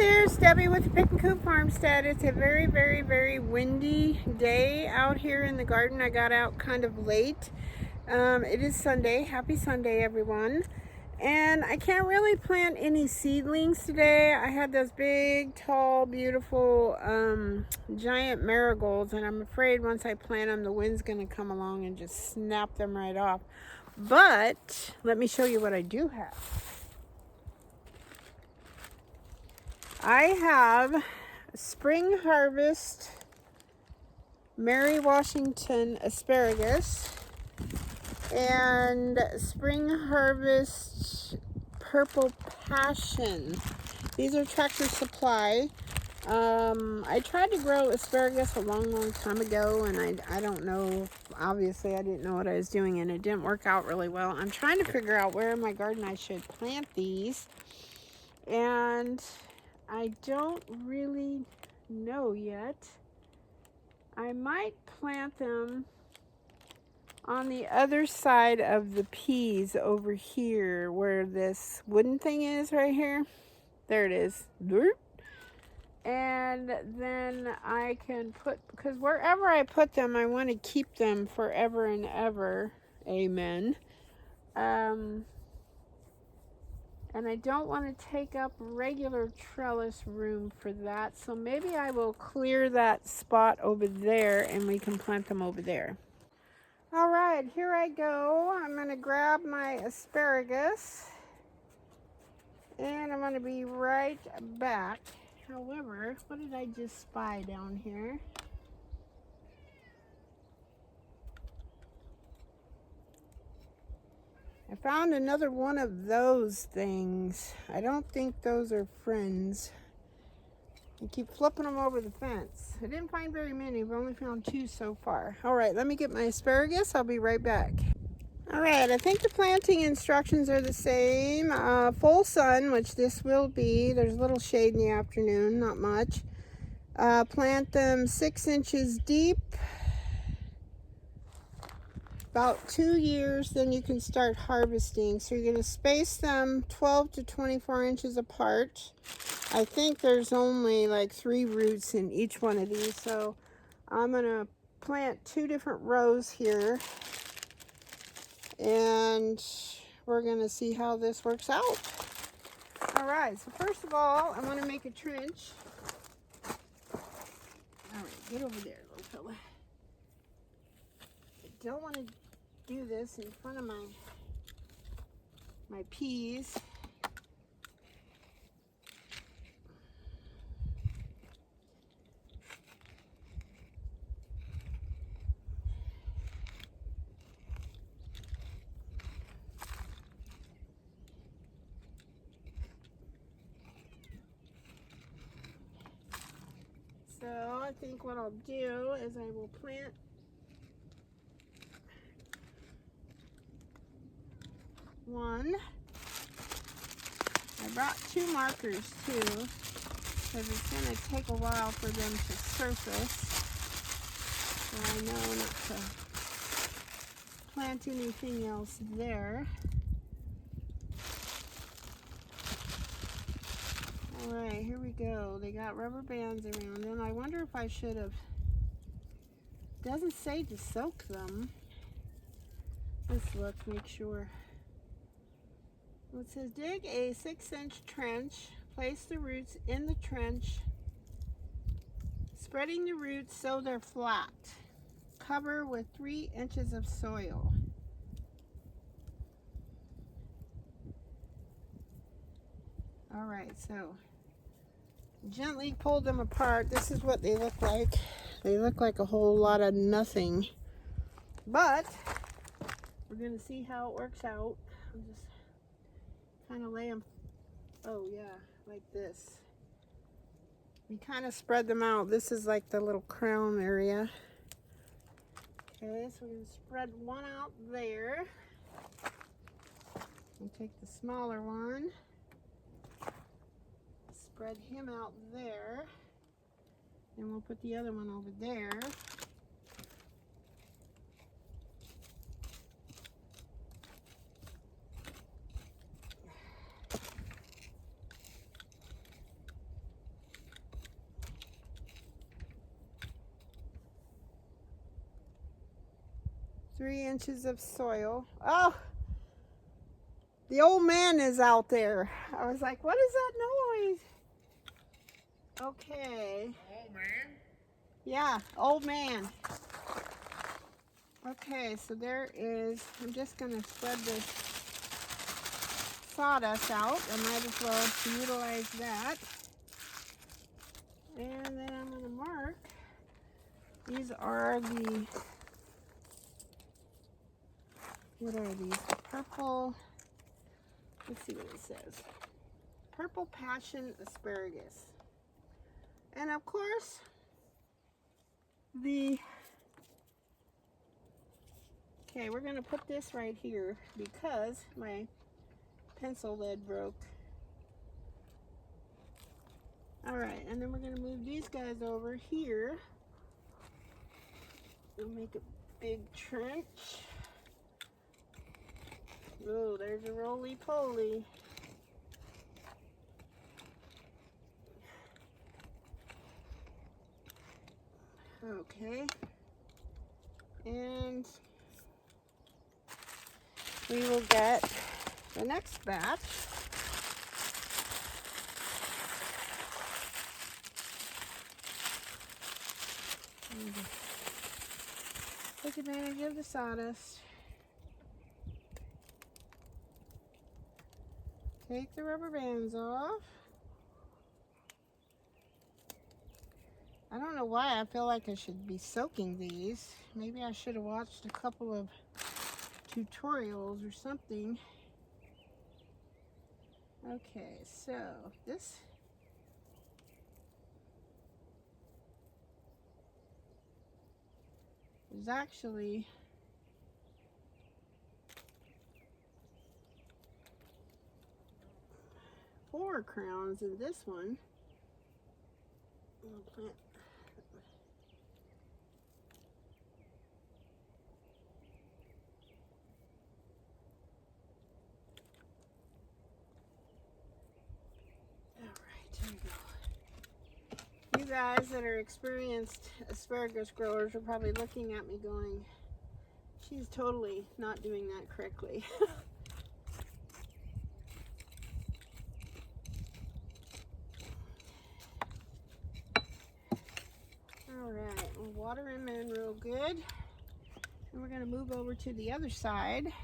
there, it's Debbie with the Pickin Coop Farmstead. It's a very, very, very windy day out here in the garden. I got out kind of late. It is Sunday. Happy Sunday, everyone. And I can't really plant any seedlings today. I had those big, tall, beautiful, giant marigolds, and I'm afraid once I plant them, the wind's going to come along and just snap them right off. But let me show you what I do have. I have spring harvest Mary Washington asparagus and spring harvest purple passion. These are Tractor Supply. I tried to grow asparagus a long time ago, and I don't know, obviously I didn't know what I was doing, and it didn't work out really well. I'm trying to figure out where in my garden I should plant these, and I don't really know yet. I might plant them on the other side of the peas over here where this wooden thing is right here. There it is. And then I can put, because wherever I put them, I want to keep them forever and ever. Amen. And I don't want to take up regular trellis room for that. So maybe I will clear that spot over there and we can plant them over there. All right, here I go. I'm going to grab my asparagus. And I'm going to be right back. However, what did I just spy down here? I found another one of those things. I don't think those are friends. I keep flipping them over the fence. I didn't find very many. I've only found 2 so far. All right, let me get my asparagus. I'll be right back. All right, I think the planting instructions are the same. Full sun, which this will be. There's a little shade in the afternoon, not much. Plant them 6 inches deep. About 2 years, then you can start harvesting. So you're going to space them 12 to 24 inches apart. I think there's only like 3 roots in each one of these. So I'm going to plant 2 different rows here. And we're going to see how this works out. All right, so first of all, I want to make a trench. All right, get over there, little fella. I don't want to do this in front of my peas. So I think what I'll do is I will plant one. I brought 2 markers too, because it's going to take a while for them to surface. So I know not to plant anything else there. Alright, here we go. They got rubber bands around them. I wonder if I should have... Doesn't say to soak them. Let's look, make sure. It says dig a 6-inch trench. Place the roots in the trench, spreading the roots so they're flat. Cover with 3 inches of soil. Alright, so gently pull them apart. This is what they look like. They look like a whole lot of nothing. But we're going to see how it works out. I'll just kind of lay them, oh yeah, like this. We kind of spread them out. This is like the little crown area. Okay, so we're going to spread one out there. And take the smaller one. Spread him out there. And we'll put the other one over there. 3 inches of soil. Oh, the old man is out there. I was like, what is that noise? Okay. Old man? Yeah, old man. Okay, so there is, I'm just going to spread this sawdust out. I might as well utilize that. And then I'm going to mark. These are the, what are these? Purple, let's see what it says. Purple passion asparagus. And of course, okay, we're going to put this right here because my pencil lead broke. All right, and then we're going to move these guys over here. We'll make a big trench. Oh, there's a roly-poly. Okay. And we will get the next batch. Take advantage of the sawdust. Take the rubber bands off. I don't know why I feel like I should be soaking these. Maybe I should have watched a couple of tutorials or something. Okay, so this is actually four crowns in this one. I'll plant. You guys that are experienced asparagus growers are probably looking at me going, she's totally not doing that correctly. Alright, we'll water them in real good. And we're going to move over to the other side. And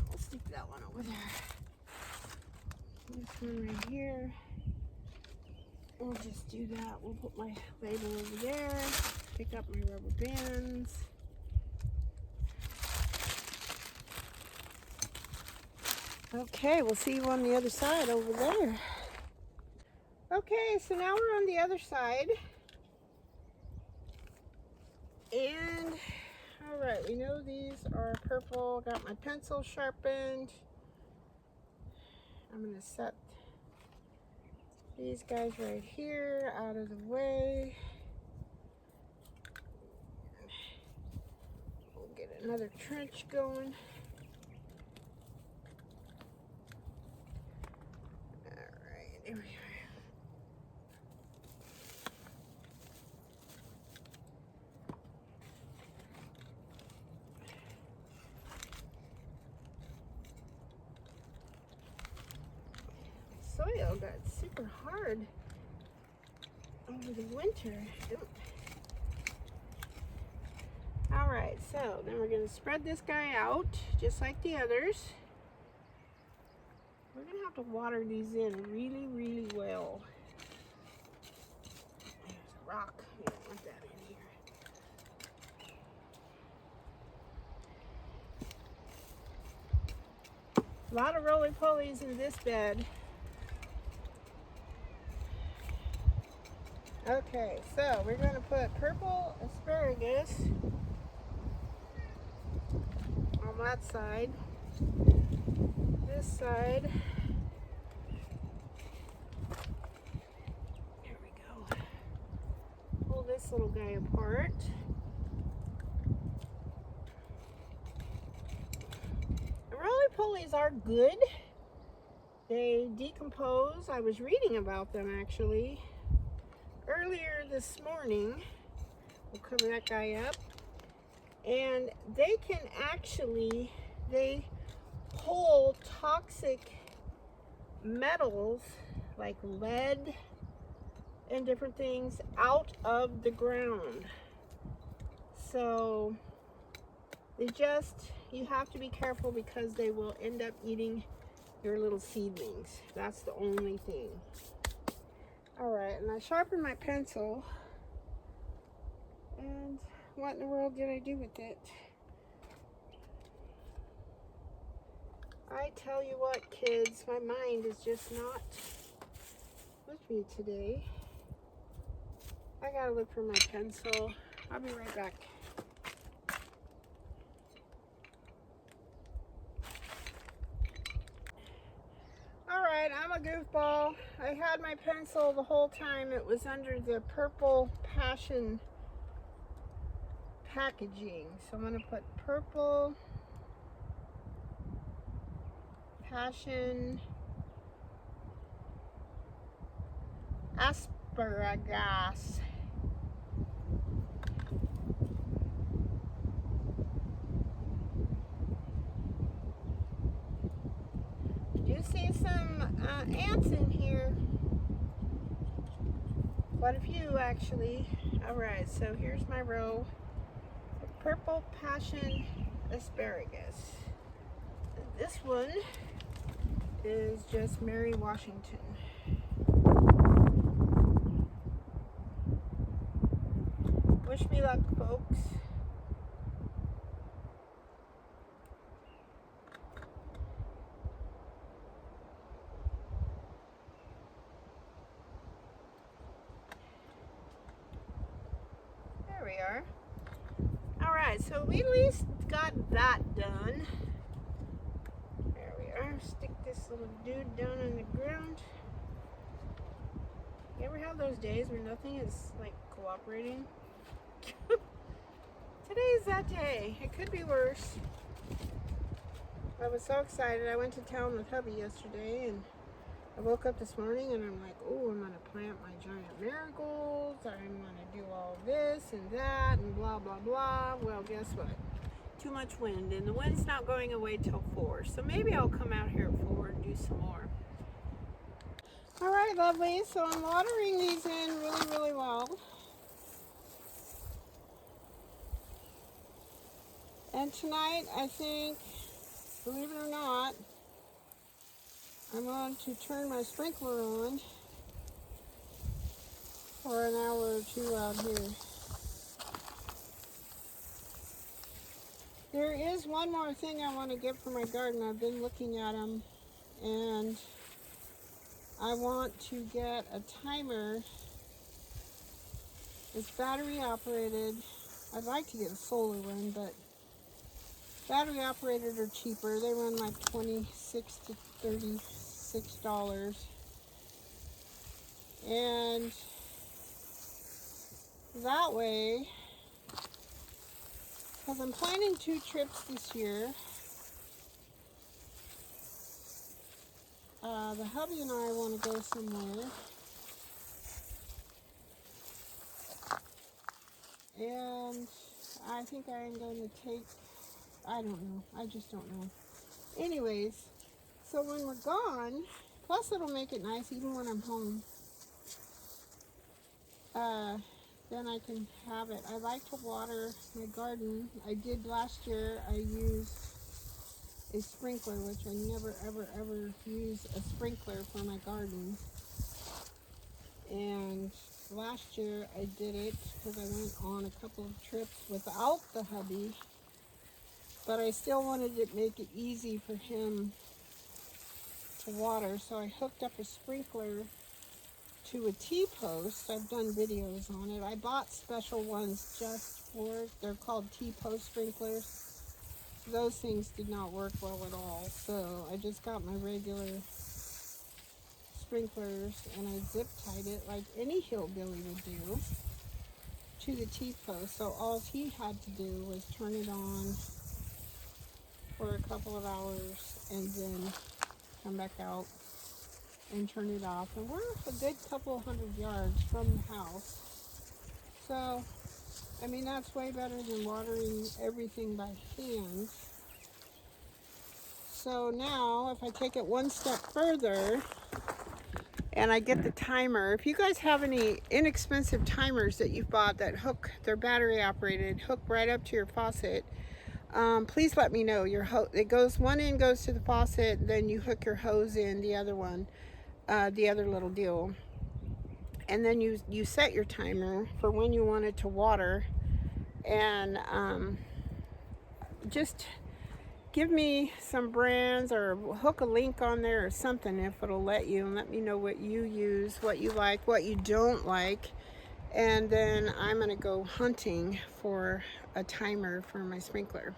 we'll stick that one over there. This one right here. We'll just do that. We'll put my label over there. Pick up my rubber bands. Okay, we'll see you on the other side over there. Okay, so now we're on the other side. And, alright, we know these are purple. Got my pencil sharpened. I'm going to set these guys right here out of the way. We'll get another trench going. Alright, there we go. Soil got super hard over the winter. All right, so then we're going to spread this guy out just like the others. We're going to have to water these in really, really well. There's a rock. We don't want that in here. A lot of roly-polies in this bed. Okay, so we're going to put purple asparagus on that side. This side. There we go. Pull this little guy apart. The roly-polies are good. They decompose. I was reading about them actually earlier this morning We'll cover that guy up. And they can actually, they pull toxic metals like lead and different things out of the ground. So you have to be careful because they will end up eating your little seedlings. That's the only thing. All right, and I sharpened my pencil. And what in the world did I do with it? I tell you what, kids, my mind is just not with me today. I gotta look for my pencil. I'll be right back. Alright, I'm a goofball. I had my pencil the whole time. It was under the purple passion packaging. So I'm going to put purple passion asparagus. You see some ants in here. Quite a few actually. Alright, so here's my row. Purple passion asparagus. This one is just Mary Washington. Wish me luck, folks. There we are. Alright, so we at least got that done. There we are. Stick this little dude down on the ground. You ever have those days where nothing is like cooperating? Today's that day. It could be worse. I was so excited. I went to town with hubby yesterday and I woke up this morning and I'm like, oh, I'm going to plant my giant marigolds. I'm going to do all this and that and blah, blah, blah. Well, guess what? Too much wind, and the wind's not going away till 4. So maybe I'll come out here at 4 and do some more. All right, lovely. So I'm watering these in really, really well. And tonight, I think, believe it or not, I'm going to turn my sprinkler on for an hour or 2 out here. There is one more thing I want to get for my garden. I've been looking at them, and I want to get a timer. It's battery operated. I'd like to get a solar one, but battery operated are cheaper. They run like $26 to $36. And that way, because I'm planning 2 trips this year. The hubby and I want to go somewhere. And I think I am going to take, I don't know. I just don't know. Anyways, so when we're gone, plus it'll make it nice even when I'm home. Then I can have it. I like to water my garden. I did last year. I used a sprinkler, which I never, ever, ever use a sprinkler for my garden. And last year I did it because I went on a couple of trips without the hubby. But I still wanted to make it easy for him to water. So I hooked up a sprinkler to a T-post. I've done videos on it. I bought special ones just for it. They're called T-post sprinklers. Those things did not work well at all. So I just got my regular sprinklers and I zip tied it like any hillbilly would do to the T-post. So all he had to do was turn it on for a couple of hours and then come back out and turn it off. And we're a good couple 100 yards from the house. So I mean, that's way better than watering everything by hand. So now, if I take it one step further, and I get the timer. If you guys have any inexpensive timers that you've bought that hook, they're battery operated, hook right up to your faucet, please let me know. It goes, one end goes to the faucet, then you hook your hose in the other one, the other little deal, and then you set your timer for when you want it to water, and just give me some brands or hook a link on there or something if it'll let you, and let me know what you use, what you like, what you don't like, and then I'm gonna go hunting for a timer for my sprinkler.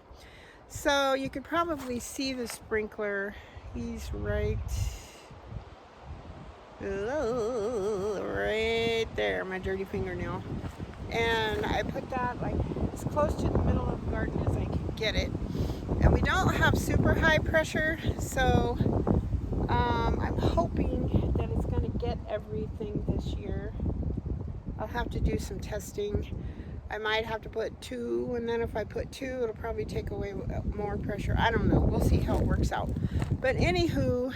So you could probably see the sprinkler. He's right there, my dirty fingernail, and I put that like as close to the middle of the garden as I can get it. And we don't have super high pressure, so I'm hoping that it's going to get everything this year. I'll have to do some testing. I might have to put 2, and then if I put 2, it'll probably take away more pressure. I don't know. We'll see how it works out. But anywho,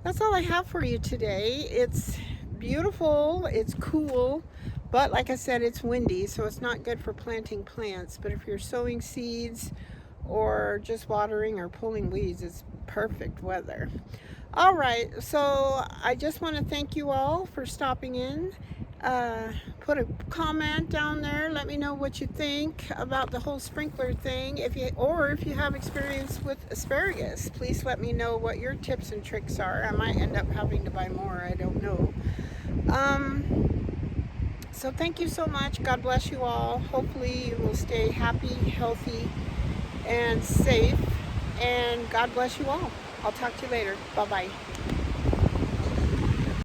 that's all I have for you today. It's beautiful. It's cool. But like I said, it's windy, so it's not good for planting plants. But if you're sowing seeds or just watering or pulling weeds, it's perfect weather. All right, so I just want to thank you all for stopping in. Put a comment down there. Let me know what you think about the whole sprinkler thing. If you have experience with asparagus, please let me know what your tips and tricks are. I might end up having to buy more. I don't know. So thank you so much. God bless you all. Hopefully you will stay happy, healthy, and safe. And God bless you all. I'll talk to you later. Bye-bye.